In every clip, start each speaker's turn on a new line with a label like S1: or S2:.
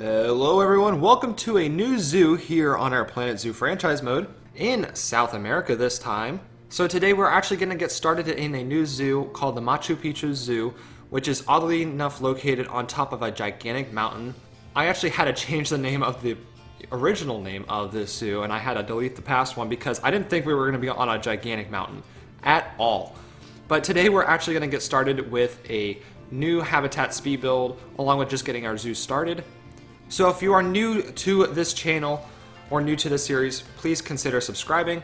S1: Hello everyone, welcome to a new zoo here on our Planet Zoo franchise mode in South America this time. So today we're actually going to get started in a new zoo called the Machu Picchu Zoo, which is oddly enough located on top of a gigantic mountain. I actually had to change the name of the original name of this zoo, and I had to delete the past one because I didn't think we were going to be on a gigantic mountain at all. But today we're actually going to get started with a new habitat speed build along with just getting our zoo started. So if you are new to this channel or new to this series, please consider subscribing.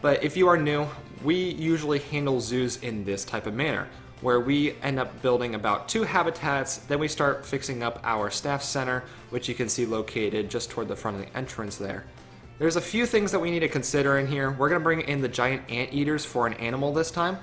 S1: But if you are new, we usually handle zoos in this type of manner, where we end up building about 2 habitats, then we start fixing up our staff center, which you can see located just toward the front of the entrance there. There's a few things that we need to consider in here. We're going to bring in the giant anteaters for an animal this time.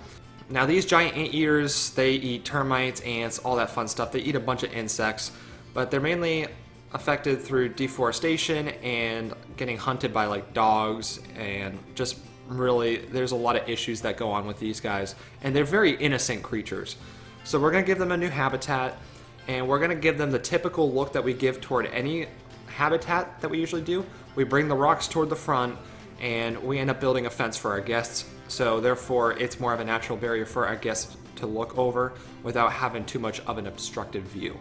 S1: Now these giant anteaters, they eat termites, ants, all that fun stuff. They eat a bunch of insects, but they're mainly affected through deforestation and getting hunted by like dogs, and just really there's a lot of issues that go on with these guys, and they're very innocent creatures. So we're going to give them a new habitat, and we're going to give them the typical look that we give toward any habitat that we usually do. We bring the rocks toward the front, and we end up building a fence for our guests, so therefore it's more of a natural barrier for our guests to look over without having too much of an obstructed view.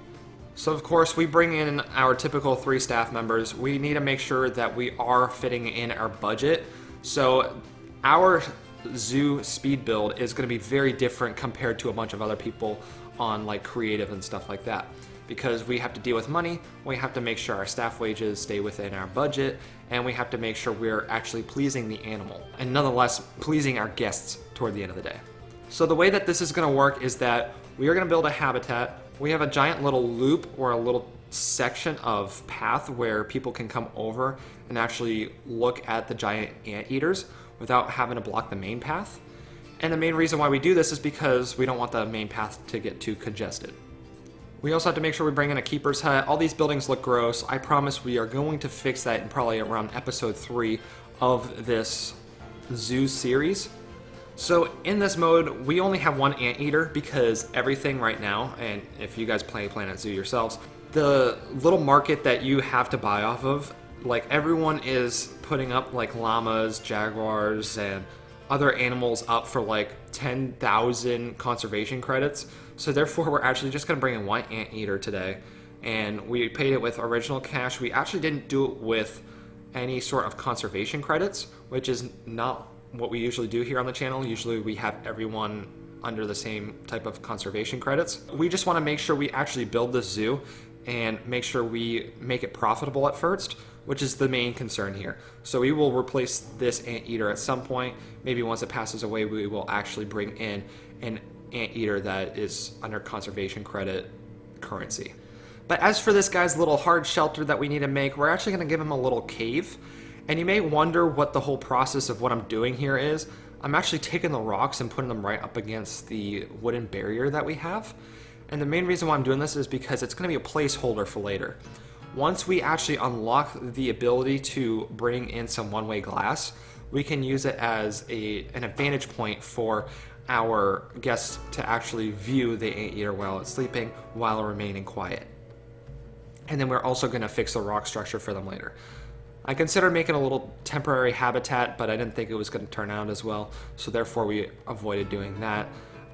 S1: So of course we bring in our typical 3 staff members. We need to make sure that we are fitting in our budget. So our zoo speed build is going to be very different compared to a bunch of other people on like creative and stuff like that, because we have to deal with money, we have to make sure our staff wages stay within our budget, and we have to make sure we're actually pleasing the animal and nonetheless pleasing our guests toward the end of the day. So the way that this is going to work is that we are going to build a habitat. We have a giant little loop or a little section of path where people can come over and actually look at the giant anteaters without having to block the main path. And the main reason why we do this is because we don't want the main path to get too congested. We also have to make sure we bring in a keeper's hut. All these buildings look gross. I promise we are going to fix that in probably around episode 3 of this zoo series. So in this mode, we only have 1 anteater because everything right now, and if you guys play Planet Zoo yourselves, the little market that you have to buy off of, like everyone is putting up like llamas, jaguars, and other animals up for like 10,000 conservation credits. So therefore we're actually just going to bring in 1 anteater today, and we paid it with original cash. We actually didn't do it with any sort of conservation credits, which is not what we usually do here on the channel. Usually we have everyone under the same type of conservation credits. We just want to make sure we actually build this zoo and make sure we make it profitable at first, which is the main concern here. So we will replace this anteater at some point. Maybe once it passes away, we will actually bring in an anteater that is under conservation credit currency. But as for this guy's little hard shelter that we need to make, we're actually going to give him a little cave. And you may wonder what the whole process of what I'm doing here is. I'm actually taking the rocks and putting them right up against the wooden barrier that we have. And the main reason why I'm doing this is because it's going to be a placeholder for later. Once we actually unlock the ability to bring in some one-way glass, we can use it as an advantage point for our guests to actually view the anteater while it's sleeping, while remaining quiet. And then we're also going to fix the rock structure for them later. I considered making a little temporary habitat, but I didn't think it was going to turn out as well, so therefore we avoided doing that.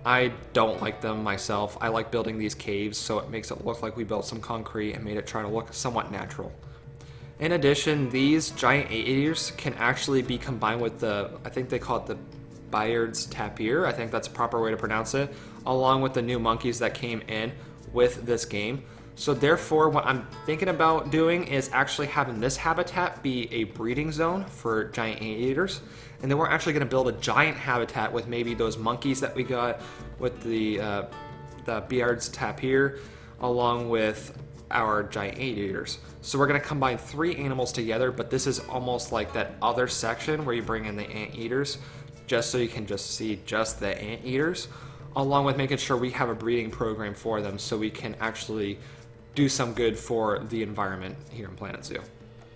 S1: I don't like them myself. I like building these caves, so it makes it look like we built some concrete and made it try to look somewhat natural. In addition, these giant anteaters can actually be combined with I think they call it the Bayard's tapir, I think that's a proper way to pronounce it, along with the new monkeys that came in with this game. So therefore, what I'm thinking about doing is actually having this habitat be a breeding zone for giant anteaters. And then we're actually going to build a giant habitat with maybe those monkeys that we got with the Bayard's tapir, along with our giant anteaters. So we're going to combine 3 animals together, but this is almost like that other section where you bring in the anteaters, just so you can just see just the anteaters, along with making sure we have a breeding program for them so we can actually do some good for the environment here in Planet Zoo.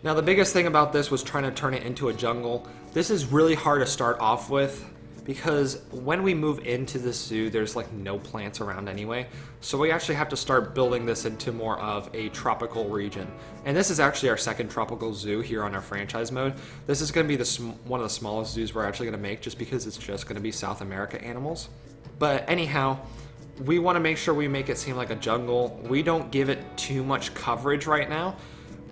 S1: Now the biggest thing about this was trying to turn it into a jungle. This is really hard to start off with because when we move into this zoo, there's like no plants around anyway. So we actually have to start building this into more of a tropical region. And this is actually our second tropical zoo here on our franchise mode. This is going to be one of the smallest zoos we're actually going to make, just because it's just going to be South America animals. But anyhow, we want to make sure we make it seem like a jungle. We don't give it too much coverage right now,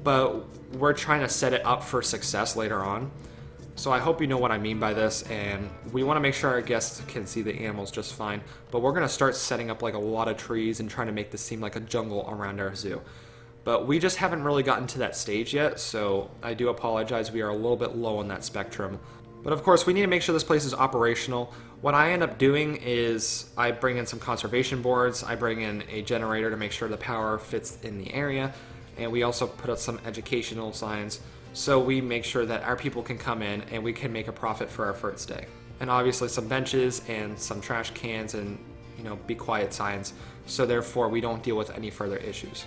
S1: but we're trying to set it up for success later on. So I hope you know what I mean by this, and we want to make sure our guests can see the animals just fine. But we're going to start setting up like a lot of trees and trying to make this seem like a jungle around our zoo. But we just haven't really gotten to that stage yet, so I do apologize. We are a little bit low on that spectrum. But of course, we need to make sure this place is operational. What I end up doing is I bring in some conservation boards, I bring in a generator to make sure the power fits in the area, and we also put up some educational signs, so we make sure that our people can come in and we can make a profit for our first day. And obviously some benches and some trash cans and, be quiet signs, so therefore we don't deal with any further issues.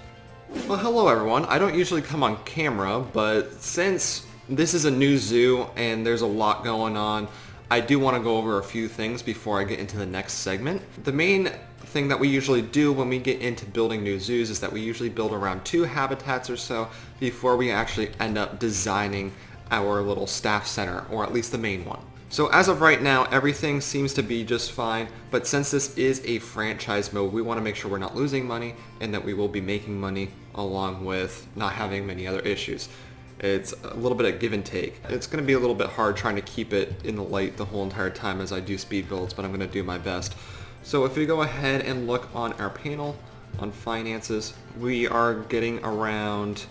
S1: Well, hello everyone. I don't usually come on camera, but since this is a new zoo and there's a lot going on, I do want to go over a few things before I get into the next segment. The main thing that we usually do when we get into building new zoos is that we usually build around 2 habitats or so before we actually end up designing our little staff center, or at least the main one. So as of right now, everything seems to be just fine, but since this is a franchise mode, we want to make sure we're not losing money and that we will be making money along with not having many other issues. It's a little bit of give and take. It's going to be a little bit hard trying to keep it in the light the whole entire time as I do speed builds, but I'm going to do my best. So if we go ahead and look on our panel on finances, we are getting around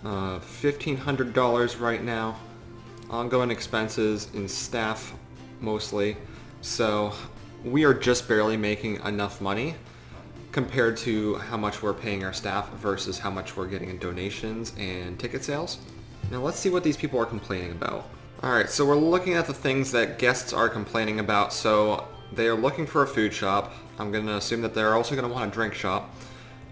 S1: $1,500 right now. Ongoing expenses in staff mostly. So we are just barely making enough money compared to how much we're paying our staff versus how much we're getting in donations and ticket sales. Now let's see what these people are complaining about. Alright, so we're looking at the things that guests are complaining about. So they are looking for a food shop. I'm going to assume that they're also going to want a drink shop.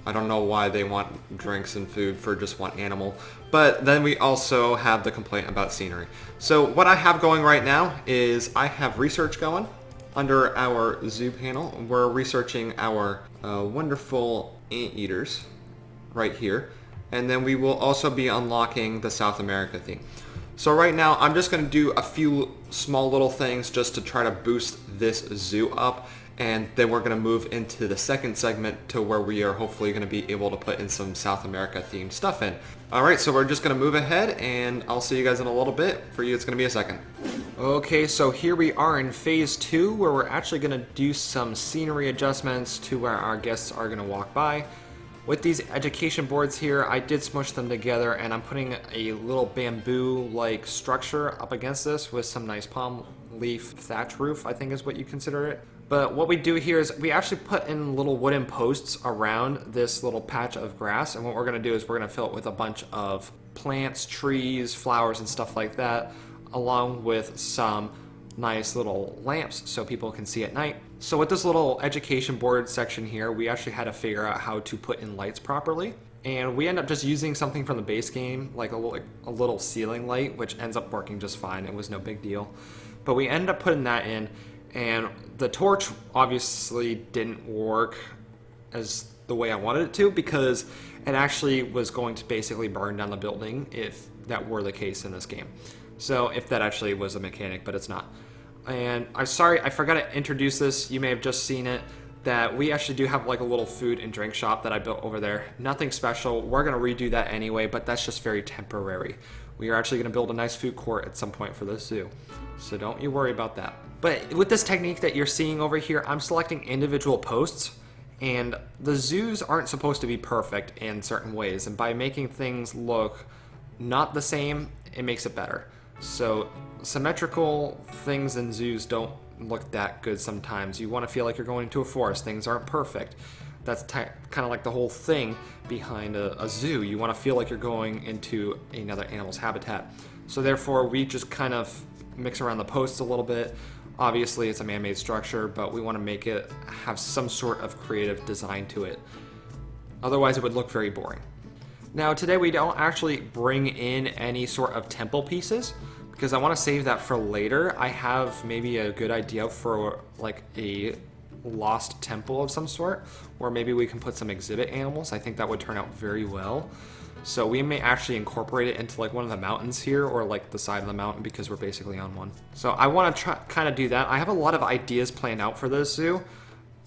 S1: I don't know why they want drinks and food for just one animal. But then we also have the complaint about scenery. So what I have going right now is I have research going. Under our zoo panel, we're researching our wonderful anteaters right here. And then we will also be unlocking the South America theme. So right now, I'm just going to do a few small little things just to try to boost this zoo up. And then we're going to move into the second segment to where we are hopefully going to be able to put in some South America themed stuff in. Alright, so we're just going to move ahead and I'll see you guys in a little bit. For you, it's going to be a second. Okay, so here we are in phase 2 where we're actually going to do some scenery adjustments to where our guests are going to walk by. With these education boards here, I did smush them together and I'm putting a little bamboo-like structure up against this with some nice palm leaf thatch roof, I think is what you consider it. But what we do here is we actually put in little wooden posts around this little patch of grass, and what we're going to do is we're going to fill it with a bunch of plants, trees, flowers, and stuff like that, along with some nice little lamps so people can see at night. So with this little education board section here, we actually had to figure out how to put in lights properly. And we end up just using something from the base game, like a little ceiling light, which ends up working just fine. It was no big deal. But we ended up putting that in, and the torch obviously didn't work as the way I wanted it to, because it actually was going to basically burn down the building if that were the case in this game. So if that actually was a mechanic, but it's not. And I'm sorry, I forgot to introduce this. You may have just seen it, that we actually do have like a little food and drink shop that I built over there. Nothing special. We're going to redo that anyway, but that's just very temporary. We are actually going to build a nice food court at some point for this zoo. So don't you worry about that. But with this technique that you're seeing over here, I'm selecting individual posts, and the zoos aren't supposed to be perfect in certain ways, and by making things look not the same, it makes it better. So symmetrical things in zoos don't look that good sometimes. You want to feel like you're going into a forest. Things aren't perfect. That's kind of like the whole thing behind a zoo. You want to feel like you're going into another animal's habitat. So therefore, we just kind of mix around the posts a little bit. Obviously, it's a man-made structure, but we want to make it have some sort of creative design to it. Otherwise, it would look very boring. Now, today we don't actually bring in any sort of temple pieces, because I want to save that for later. I have maybe a good idea for like a lost temple of some sort, or maybe we can put some exhibit animals. I think that would turn out very well. So we may actually incorporate it into like one of the mountains here, or like the side of the mountain, because we're basically on one. So I want to kind of do that. I have a lot of ideas planned out for this zoo,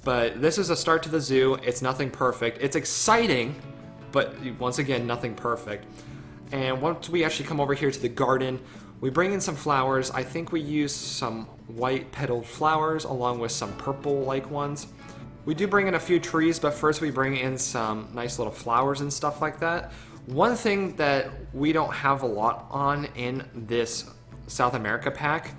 S1: but this is a start to the zoo. It's nothing perfect. It's exciting, but once again, nothing perfect. And once we actually come over here to the garden, we bring in some flowers. I think we use some white petaled flowers along with some purple-like ones. We do bring in a few trees, but first we bring in some nice little flowers and stuff like that. One thing that we don't have a lot on in this South America pack,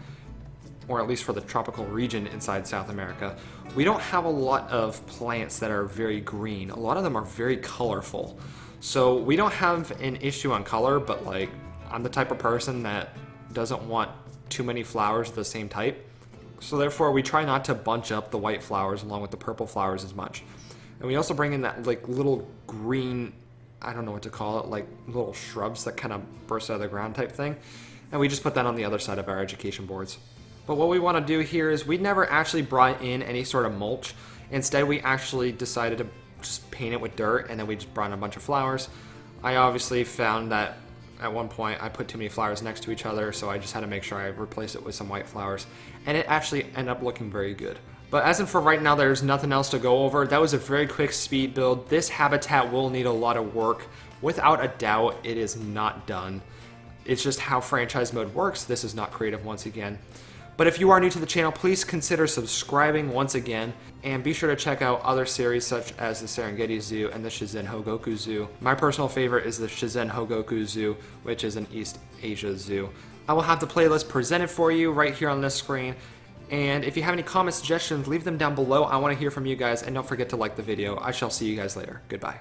S1: or at least for the tropical region inside South America, we don't have a lot of plants that are very green. A lot of them are very colorful. So we don't have an issue on color, but like I'm the type of person that doesn't want too many flowers of the same type. So therefore we try not to bunch up the white flowers along with the purple flowers as much. And we also bring in that like little green, I don't know what to call it, like little shrubs that kind of burst out of the ground type thing. And we just put that on the other side of our education boards. But what we want to do here is we never actually brought in any sort of mulch. Instead, we actually decided to just paint it with dirt, and then we just brought in a bunch of flowers. I obviously found that at one point I put too many flowers next to each other, so I just had to make sure I replaced it with some white flowers. And it actually ended up looking very good. But as in for right now, there's nothing else to go over. That was a very quick speed build. This habitat will need a lot of work. Without a doubt, it is not done. It's just how franchise mode works. This is not creative once again. But if you are new to the channel, please consider subscribing once again, and be sure to check out other series such as the Serengeti Zoo and the Shizen Hogoku Zoo. My personal favorite is the Shizen Hogoku Zoo, which is an East Asia zoo. I will have the playlist presented for you right here on this screen. And if you have any comments, suggestions, leave them down below. I want to hear from you guys, and don't forget to like the video. I shall see you guys later. Goodbye.